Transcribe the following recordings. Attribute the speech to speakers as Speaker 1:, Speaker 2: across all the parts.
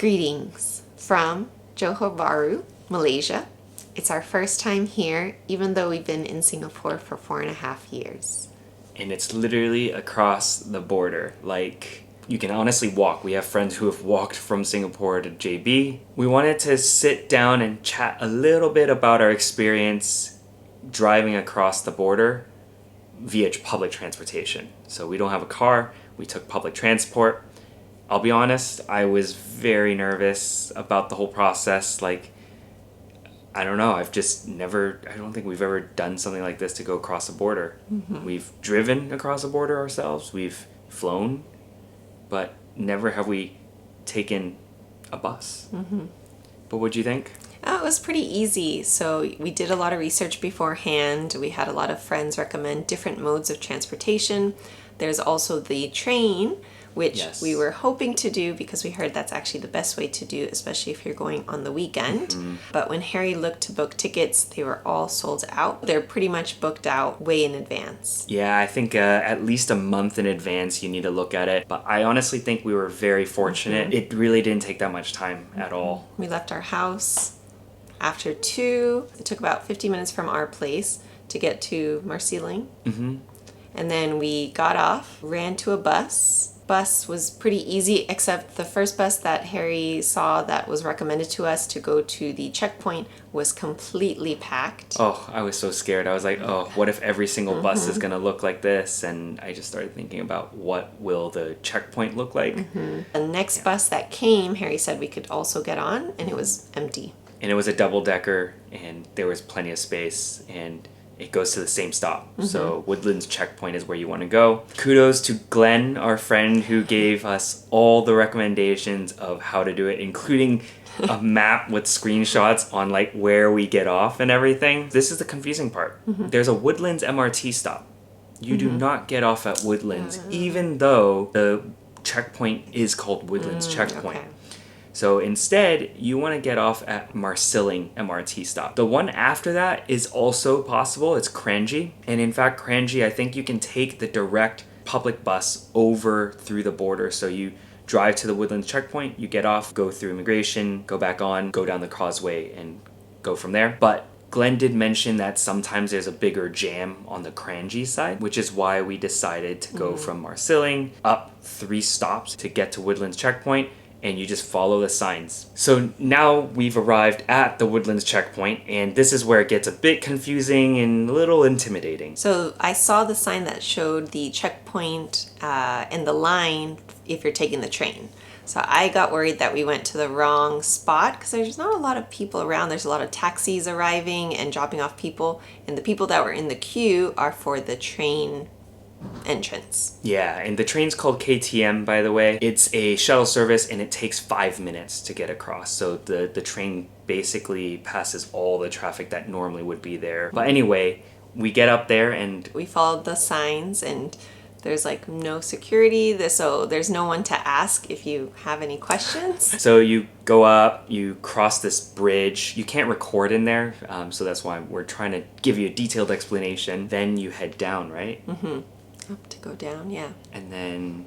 Speaker 1: Greetings from Johor Bahru, Malaysia. It's our first time here, even though we've been in Singapore for 4.5 years.
Speaker 2: And it's literally across the border. Like, you can honestly walk. We have friends who have walked from Singapore to JB. We wanted to sit down and chat a little bit about our experience driving across the border via public transportation. So we don't have a car. We took public transport. I'll be honest, I was very nervous about the whole process. Like, I don't know, I don't think we've ever done something like this to go across the border. Mm-hmm. We've driven across the border ourselves, we've flown, but never have we taken a bus. Mm-hmm. But what'd you think?
Speaker 1: Oh, it was pretty easy. So we did a lot of research beforehand. We had a lot of friends recommend different modes of transportation. There's also the train, which yes, we were hoping to do because we heard that's actually the best way to do, especially if you're going on the weekend. Mm-hmm. But when Harry looked to book tickets, they were all sold out. They're pretty much booked out way in advance.
Speaker 2: Yeah, I think at least a month in advance you need to look at it. But I honestly think we were very fortunate. Mm-hmm. It really didn't take that much time at all.
Speaker 1: We left our house after 2. It took about 50 minutes from our place to get to Marsiling. Mm-hmm. And then we got off, ran to a bus. Bus was pretty easy, except the first bus that Harry saw that was recommended to us to go to the checkpoint was completely packed.
Speaker 2: Oh, I was so scared. I was like, oh, what if every single bus is going to look like this? And I just started thinking about what will the checkpoint look like.
Speaker 1: Mm-hmm. The next bus that came, Harry said we could also get on, and it was empty.
Speaker 2: And it was a double-decker, and there was plenty of space, and it goes to the same stop. Mm-hmm. So Woodlands Checkpoint is where you want to go. Kudos to Glenn, our friend, who gave us all the recommendations of how to do it, including a map with screenshots on like where we get off and everything. This is the confusing part. Mm-hmm. There's a Woodlands MRT stop. You do not get off at Woodlands, even though the checkpoint is called Woodlands Checkpoint. Okay. So instead, you want to get off at Marsiling MRT stop. The one after that is also possible. It's Canton-i. And in fact, Canton-i, I think you can take the direct public bus over through the border. So you drive to the Woodlands checkpoint, you get off, go through immigration, go back on, go down the Causeway and go from there. But Glenn did mention that sometimes there's a bigger jam on the Canton-i side, which is why we decided to go from Marsiling up 3 stops to get to Woodlands checkpoint. And you just follow the signs. So now we've arrived at the Woodlands checkpoint, and this is where it gets a bit confusing and a little intimidating.
Speaker 1: So I saw the sign that showed the checkpoint and the line if you're taking the train. So I got worried that we went to the wrong spot because there's not a lot of people around. There's a lot of taxis arriving and dropping off people, and the people that were in the queue are for the train entrance.
Speaker 2: Yeah, and the train's called KTM, by the way. It's a shuttle service and it takes 5 minutes to get across. So the train basically passes all the traffic that normally would be there. But anyway, we get up there and
Speaker 1: we followed the signs, and there's like no security, so there's no one to ask if you have any questions.
Speaker 2: So you go up, you cross this bridge. You can't record in there, so that's why we're trying to give you a detailed explanation. Then you head down, right?
Speaker 1: Mm-hmm. Up to go down, yeah.
Speaker 2: And then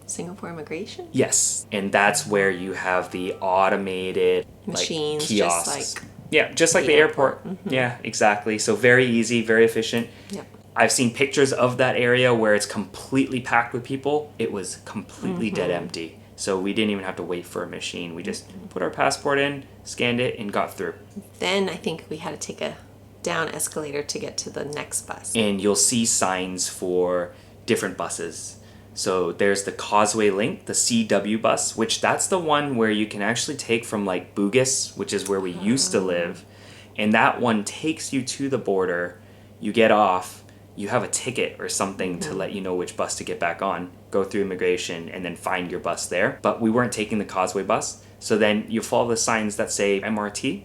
Speaker 1: Singapore immigration?
Speaker 2: Yes. And that's where you have the automated
Speaker 1: machines,
Speaker 2: like, kiosks.
Speaker 1: Just like
Speaker 2: just like the airport. Mm-hmm. Yeah, exactly. So very easy, very efficient. Yep. I've seen pictures of that area where it's completely packed with people. It was completely dead empty. So we didn't even have to wait for a machine. We just put our passport in, scanned it, and got through.
Speaker 1: Then I think we had to take a down escalator to get to the next bus.
Speaker 2: And you'll see signs for different buses. So there's the Causeway link, the CW bus, which that's the one where you can actually take from like Bugis, which is where we used to live. And that one takes you to the border. You get off, you have a ticket or something to let you know which bus to get back on, go through immigration, and then find your bus there. But we weren't taking the Causeway bus. So then you follow the signs that say MRT,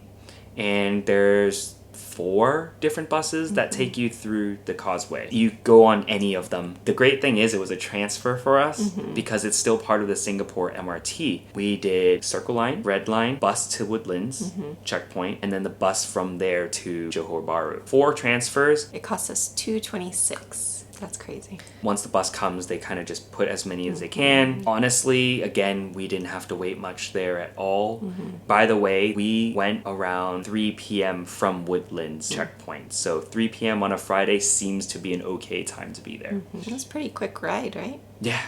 Speaker 2: and there's 4 different buses that take you through the Causeway. You go on any of them. The great thing is it was a transfer for us because it's still part of the Singapore MRT. We did Circle Line, Red Line, bus to Woodlands checkpoint, and then the bus from there to Johor Bahru. 4 transfers.
Speaker 1: It cost us $226. That's crazy.
Speaker 2: Once the bus comes, they kind of just put as many as they can. Honestly, again, we didn't have to wait much there at all. By the way, we went around 3 p.m. from Woodlands Checkpoint. So 3 p.m. on a Friday seems to be an okay time to be there.
Speaker 1: That's a pretty quick ride, right?
Speaker 2: Yeah.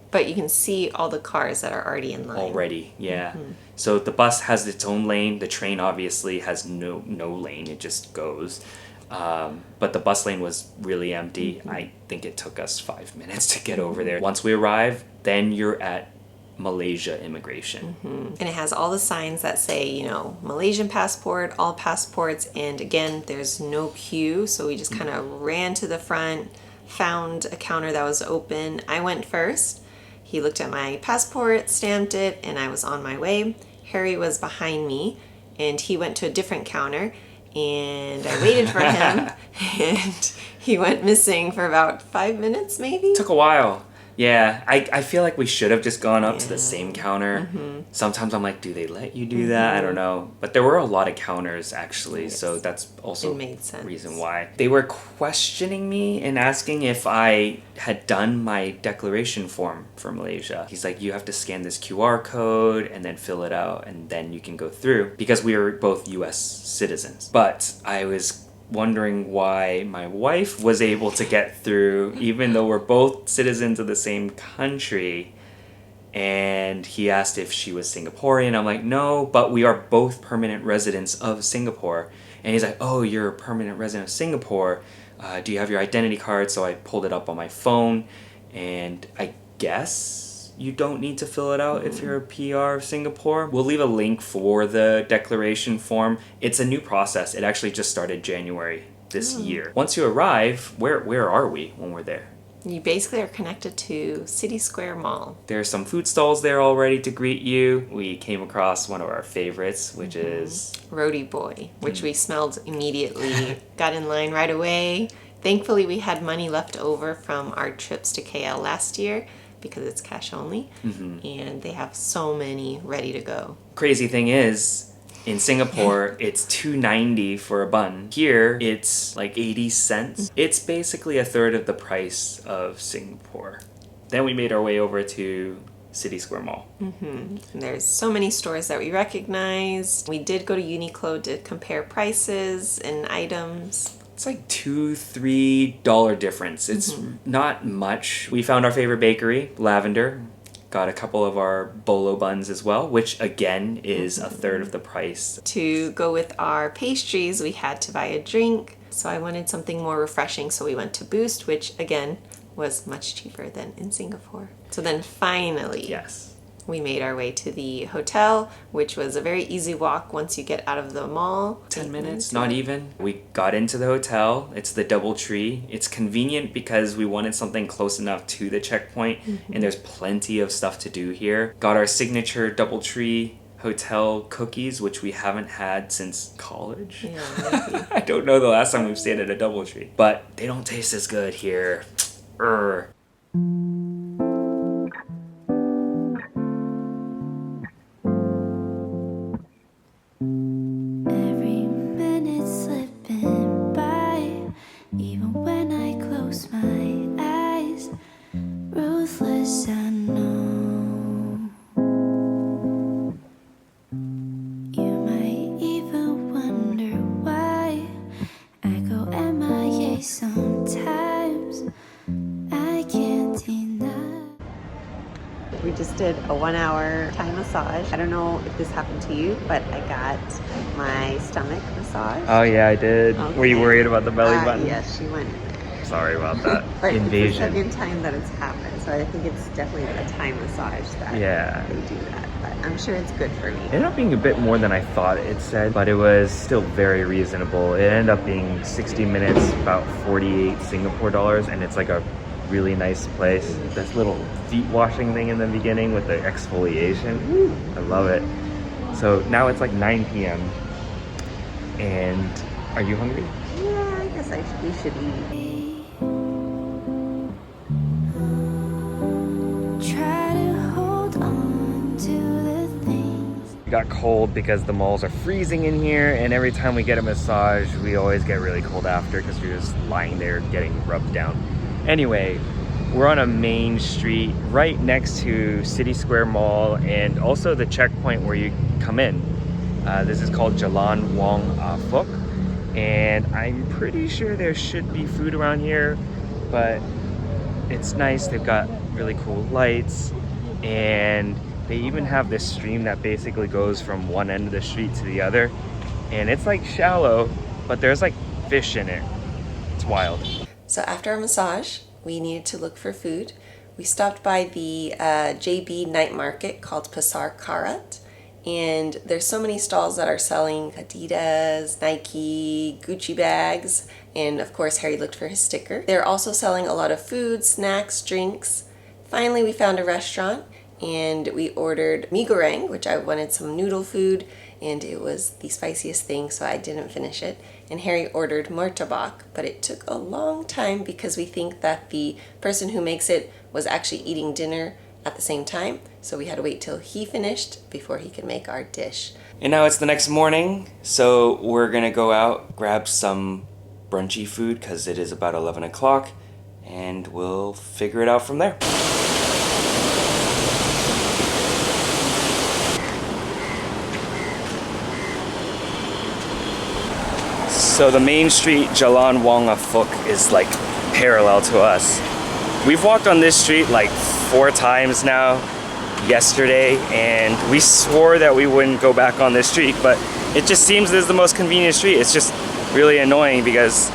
Speaker 1: But you can see all the cars that are already in line.
Speaker 2: Already, yeah. So the bus has its own lane. The train obviously has no lane. It just goes. But the bus lane was really empty. I think it took us 5 minutes to get over there. Once we arrive, then you're at Malaysia immigration.
Speaker 1: And it has all the signs that say, you know, Malaysian passport, all passports, and again, there's no queue, so we just kind of ran to the front, found a counter that was open. I went first. He looked at my passport, stamped it, and I was on my way. Harry was behind me, and he went to a different counter, and I waited for him, and he went missing for about 5 minutes, maybe?
Speaker 2: Took a while. Yeah, I feel like we should have just gone up to the same counter. Sometimes I'm like, do they let you do that? I don't know. But there were a lot of counters, actually, so that's also
Speaker 1: made sense.
Speaker 2: Reason why. They were questioning me and asking if I had done my declaration form for Malaysia. He's like, you have to scan this QR code and then fill it out, and then you can go through. Because we were both US citizens. But I was wondering why my wife was able to get through even though we're both citizens of the same country. And he asked if she was Singaporean. I'm like, no, but we are both permanent residents of Singapore. And he's like, oh, you're a permanent resident of Singapore. Do you have your identity card? So I pulled it up on my phone, and I guess you don't need to fill it out if you're a PR of Singapore. We'll leave a link for the declaration form. It's a new process. It actually just started January this year. Once you arrive, where are we when we're there?
Speaker 1: You basically are connected to City Square Mall.
Speaker 2: There are some food stalls there all ready to greet you. We came across one of our favorites, which is
Speaker 1: Roti Boy, which we smelled immediately. Got in line right away. Thankfully, we had money left over from our trips to KL last year, because it's cash only, and they have so many ready to go.
Speaker 2: Crazy thing is, in Singapore, it's $2.90 for a bun. Here, it's like 80 cents. It's basically a third of the price of Singapore. Then we made our way over to City Square Mall.
Speaker 1: And there's so many stores that we recognized. We did go to Uniqlo to compare prices and items.
Speaker 2: It's like $2-3 difference. It's not much. We found our favorite bakery, Lavender. Got a couple of our bolo buns as well, which again is a third of the price.
Speaker 1: To go with our pastries, we had to buy a drink. So I wanted something more refreshing, so we went to Boost, which again was much cheaper than in Singapore. So then finally, we made our way to the hotel, which was a very easy walk once you get out of the mall.
Speaker 2: 10 minutes, not even. We got into the hotel. It's the DoubleTree. It's convenient because we wanted something close enough to the checkpoint, and there's plenty of stuff to do here. Got our signature DoubleTree hotel cookies, which we haven't had since college.
Speaker 1: Yeah,
Speaker 2: I don't know the last time we've stayed at a DoubleTree, but they don't taste as good here. Urgh.
Speaker 1: We just did a 1-hour Thai massage. I don't know if this happened to you, but I got my stomach massage.
Speaker 2: Oh yeah, I did. Okay. Were you worried about the belly button?
Speaker 1: Yes, she went.
Speaker 2: Sorry about that.
Speaker 1: But
Speaker 2: invasion.
Speaker 1: It's the second time that it's happened, so I think it's definitely a Thai massage that they do that. But I'm sure it's good for me.
Speaker 2: It ended up being a bit more than I thought it said, but it was still very reasonable. It ended up being 60 minutes, about 48 Singapore dollars, and it's like a really nice place. This little feet washing thing in the beginning with the exfoliation. Woo, I love it. So now it's like 9 p.m. And are you hungry?
Speaker 1: Yeah, I guess we should eat.
Speaker 2: It got cold because the malls are freezing in here, and every time we get a massage, we always get really cold after because you're just lying there getting rubbed down. Anyway, we're on a main street right next to City Square Mall and also the checkpoint where you come in. This is called Jalan Wong Fuk, and I'm pretty sure there should be food around here, but it's nice. They've got really cool lights, and they even have this stream that basically goes from one end of the street to the other, and it's like shallow, but there's like fish in it. It's wild.
Speaker 1: So after our massage, we needed to look for food. We stopped by the JB night market called Pasar Karat, and there's so many stalls that are selling Adidas, Nike, Gucci bags, and of course Harry looked for his sticker. They're also selling a lot of food, snacks, drinks. Finally we found a restaurant and we ordered mee goreng, which I wanted some noodle food, and it was the spiciest thing, so I didn't finish it. And Harry ordered murtabak, but it took a long time because we think that the person who makes it was actually eating dinner at the same time, so we had to wait till he finished before he could make our dish.
Speaker 2: And now it's the next morning, so we're gonna go out, grab some brunchy food because it is about 11 o'clock, and we'll figure it out from there. So the main street, Jalan Wong Fuk, is like parallel to us. We've walked on this street like 4 times now yesterday, and we swore that we wouldn't go back on this street, but it just seems this is the most convenient street. It's just really annoying because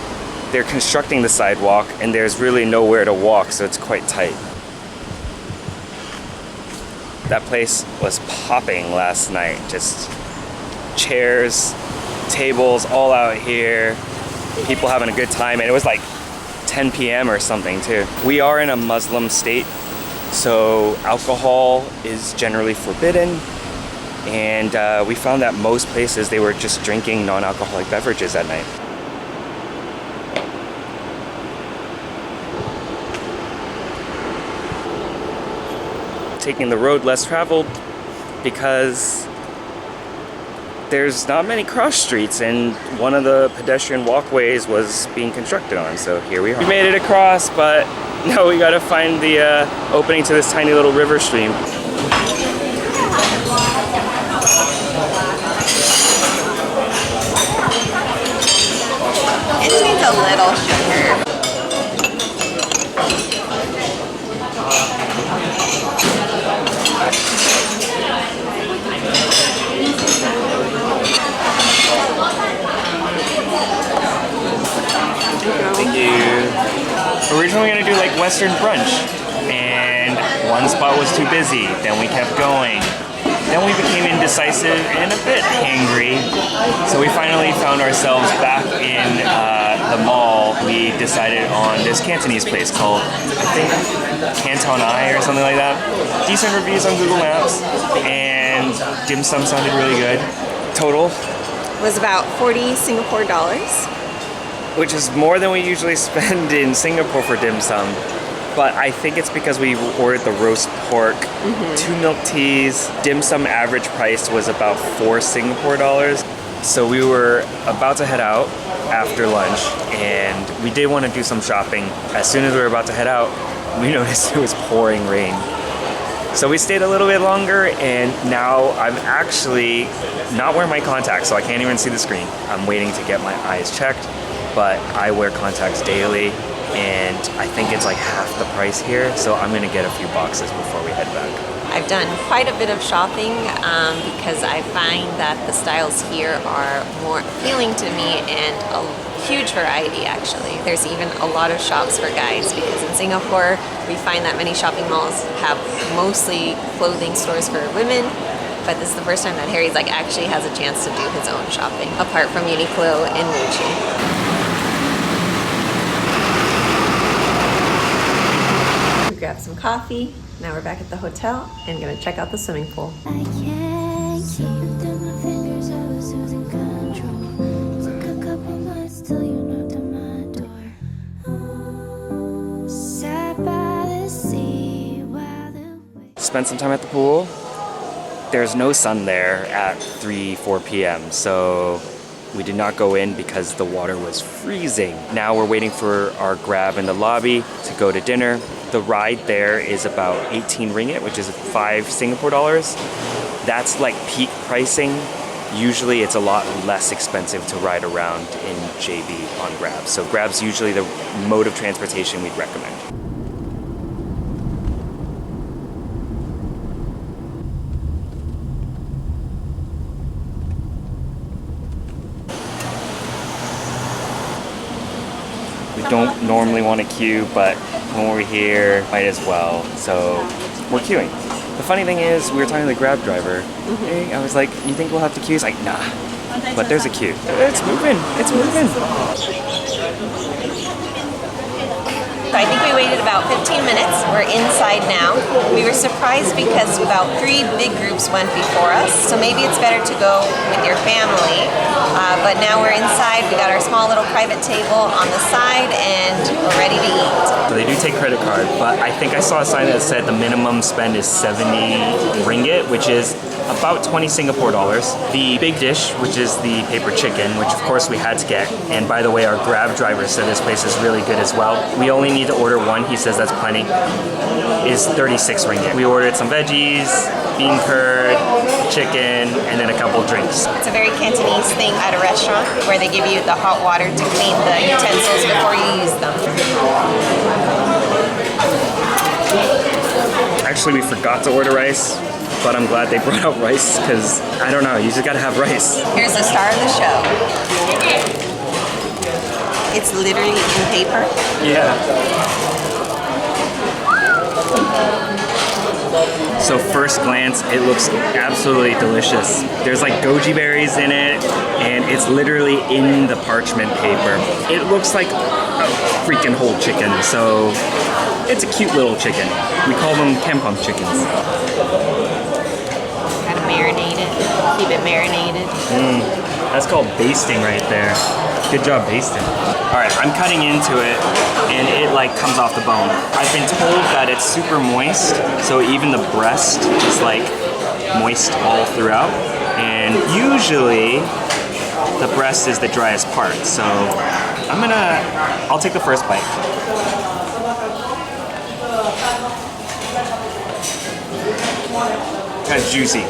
Speaker 2: they're constructing the sidewalk and there's really nowhere to walk, so it's quite tight. That place was popping last night. Just chairs, tables all out here, people having a good time, and it was like 10 p.m. or something too. We are in a Muslim state, so alcohol is generally forbidden, and we found that most places they were just drinking non-alcoholic beverages at night. Taking the road less traveled because there's not many cross streets, and one of the pedestrian walkways was being constructed on, so here we are. We made it across, but now we gotta find the opening to this tiny little river stream.
Speaker 1: It needs a little sugar.
Speaker 2: Thank you. Originally we were gonna do like Western brunch, and one spot was too busy. Then we kept going. Then we became indecisive and a bit hangry. So we finally found ourselves back in the mall. We decided on this Cantonese place called, I think, Canton-i or something like that. Decent reviews on Google Maps, and dim sum sounded really good. Total
Speaker 1: Was about 40 Singapore dollars.
Speaker 2: Which is more than we usually spend in Singapore for dim sum. But I think it's because we ordered the roast pork, 2 milk teas. Dim sum average price was about 4 Singapore dollars. So we were about to head out after lunch, and we did want to do some shopping. As soon as we were about to head out, we noticed it was pouring rain. So we stayed a little bit longer, and now I'm actually not wearing my contacts, so I can't even see the screen. I'm waiting to get my eyes checked, but I wear contacts daily, and I think it's like half the price here, so I'm gonna get a few boxes before we head back.
Speaker 1: I've done quite a bit of shopping because I find that the styles here are more appealing to me, and a huge variety actually. There's even a lot of shops for guys, because in Singapore we find that many shopping malls have mostly clothing stores for women, but this is the first time that Harry's like actually has a chance to do his own shopping, apart from Uniqlo and Muji. Grab some coffee. Now we're back at the hotel and gonna check out the swimming pool.
Speaker 3: I can't keep them my fingers, I was losing control. Took a couple months till you knocked on my door. Sat by the sea while the waves.
Speaker 2: Spent some time at the pool. There's no sun there at 3-4 p.m. so We did not go in because the water was freezing. Now we're waiting for our Grab in the lobby to go to dinner. The ride there is about 18 ringgit, which is 5 Singapore dollars. That's like peak pricing. Usually it's a lot less expensive to ride around in JB on Grab. So Grab's usually the mode of transportation we'd recommend. We don't normally want to queue, but when we're here, might as well. So we're queuing. The funny thing is, we were talking to the Grab driver. I was like, you think we'll have to queue? He's like, nah. But there's a queue. It's moving. It's moving.
Speaker 1: I think we waited about 15 minutes. We're inside now. We were surprised because about 3 big groups went before us. So maybe it's better to go with your family. But now we're inside. We got our small little private table on the side and we're ready to eat.
Speaker 2: So they do take credit card, but I think I saw a sign that said the minimum spend is 70 ringgit, which is about 20 Singapore dollars. The big dish, which is the paper chicken, which of course we had to get. And by the way, our Grab driver said this place is really good as well. We only need to order one. He says that's plenty. Is 36 ringgit. We ordered some veggies, bean curd, chicken, and then a couple drinks.
Speaker 1: It's a very Cantonese thing at a restaurant where they give you the hot water to clean the utensils before you use them.
Speaker 2: Actually, we forgot to order rice, but I'm glad they brought out rice because, I don't know, you just gotta have rice.
Speaker 1: Here's the star of the show. It's literally in paper.
Speaker 2: Yeah. So first glance, it looks absolutely delicious. There's like goji berries in it, and it's literally in the parchment paper. It looks like a freaking whole chicken, so it's a cute little chicken. We call them kampung chickens.
Speaker 1: Gotta marinate it, keep it marinated.
Speaker 2: That's called basting right there. Good job basting. All right, I'm cutting into it and it like comes off the bone. I've been told that it's super moist, so even the breast is like moist all throughout. And usually the breast is the driest part. So I'll take the first bite. Kind of juicy.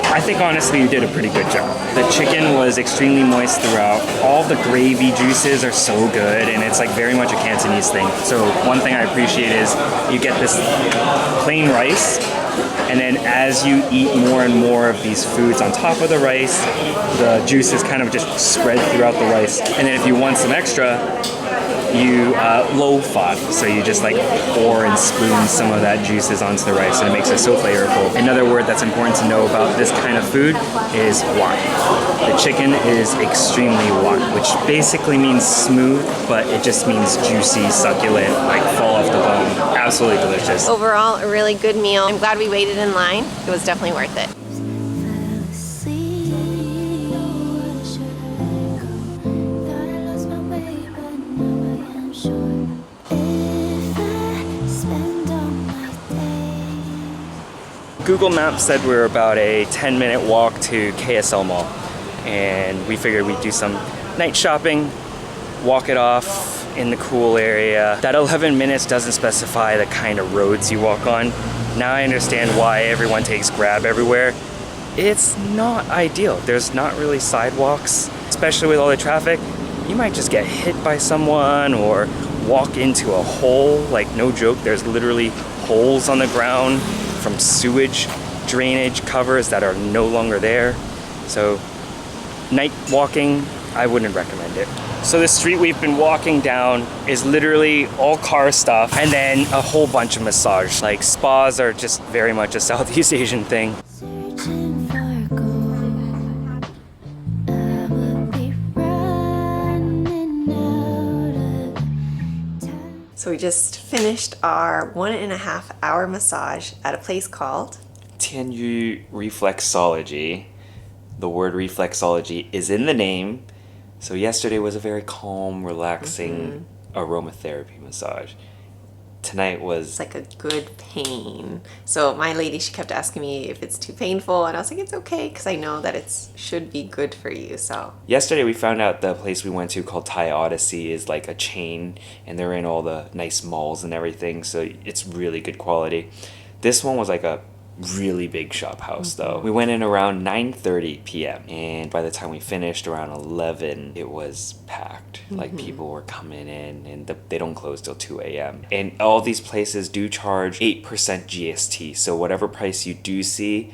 Speaker 2: I think honestly you did a pretty good job. The chicken was extremely moist throughout. All the gravy juices are so good, and it's like very much a Cantonese thing. So one thing I appreciate is you get this plain rice, and then as you eat more and more of these foods on top of the rice, the juices kind of just spread throughout the rice. And then if you want some extra, you low fat, so you just like pour and spoon some of that juices onto the rice, and it makes it so flavorful. Another word that's important to know about this kind of food is wat. The chicken is extremely wat, which basically means smooth, but it just means juicy, succulent, like fall off the bone. Absolutely delicious.
Speaker 1: Overall, a really good meal. I'm glad we waited in line. It was definitely worth it.
Speaker 2: Google Maps said we were about a 10-minute walk to KSL Mall, and we figured we'd do some night shopping, walk it off in the cool area. That 11 minutes doesn't specify the kind of roads you walk on. Now I understand why everyone takes Grab everywhere. It's not ideal. There's not really sidewalks, especially with all the traffic. You might just get hit by someone or walk into a hole. Like, no joke, there's literally holes on the ground from sewage drainage covers that are no longer there. So night walking, I wouldn't recommend it. So the street we've been walking down is literally all car stuff, and then a whole bunch of massage. Like, spas are just very much a Southeast Asian thing.
Speaker 3: Searching for gold, I would be running out of time.
Speaker 1: So we just finished our 1.5 hour massage at a place called
Speaker 2: Tianyu Reflexology. The word reflexology is in the name. So yesterday was a very calm, relaxing aromatherapy massage. Tonight was
Speaker 1: It's like a good pain. So my lady, she kept asking me if it's too painful, and I was like, it's okay, because I know that it should be good for you. So
Speaker 2: yesterday we found out the place we went to called Thai Odyssey is like a chain, and they're in all the nice malls and everything, so it's really good quality. This one was like a really big shop house though. We went in around 9:30 p.m. and by the time we finished around 11 it was packed. Like people were coming in, and they don't close till 2 a.m. and all these places do charge 8% GST, so whatever price you do see,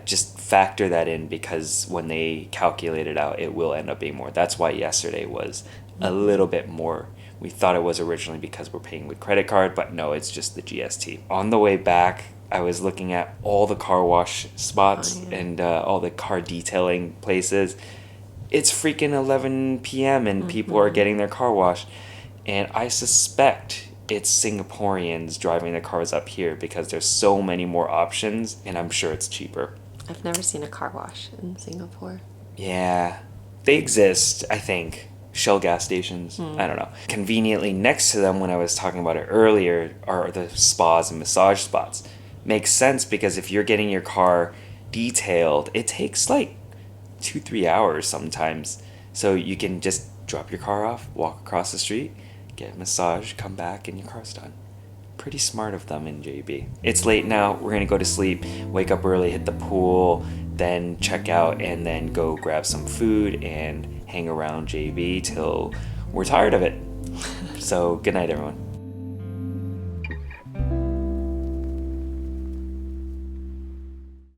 Speaker 2: just factor that in, because when they calculate it out it will end up being more. That's why yesterday was a little bit more. We thought it was originally because we're paying with credit card, but no, it's just the GST. On the way back, I was looking at all the car wash spots and all the car detailing places. It's freaking 11 p.m. and people are getting their car washed. And I suspect it's Singaporeans driving their cars up here because there's so many more options, and I'm sure it's cheaper.
Speaker 1: I've never seen a car wash in Singapore.
Speaker 2: Yeah, they exist, I think. Shell gas stations. I don't know. Conveniently next to them, when I was talking about it earlier, are the spas and massage spots. Makes sense, because if you're getting your car detailed, it takes like 2-3 hours sometimes. So you can just drop your car off, walk across the street, get a massage, come back, and your car's done. Pretty smart of them in JB. It's late now. We're gonna go to sleep, wake up early, hit the pool, then check out, and then go grab some food and hang around JB till we're tired of it. So good night, everyone.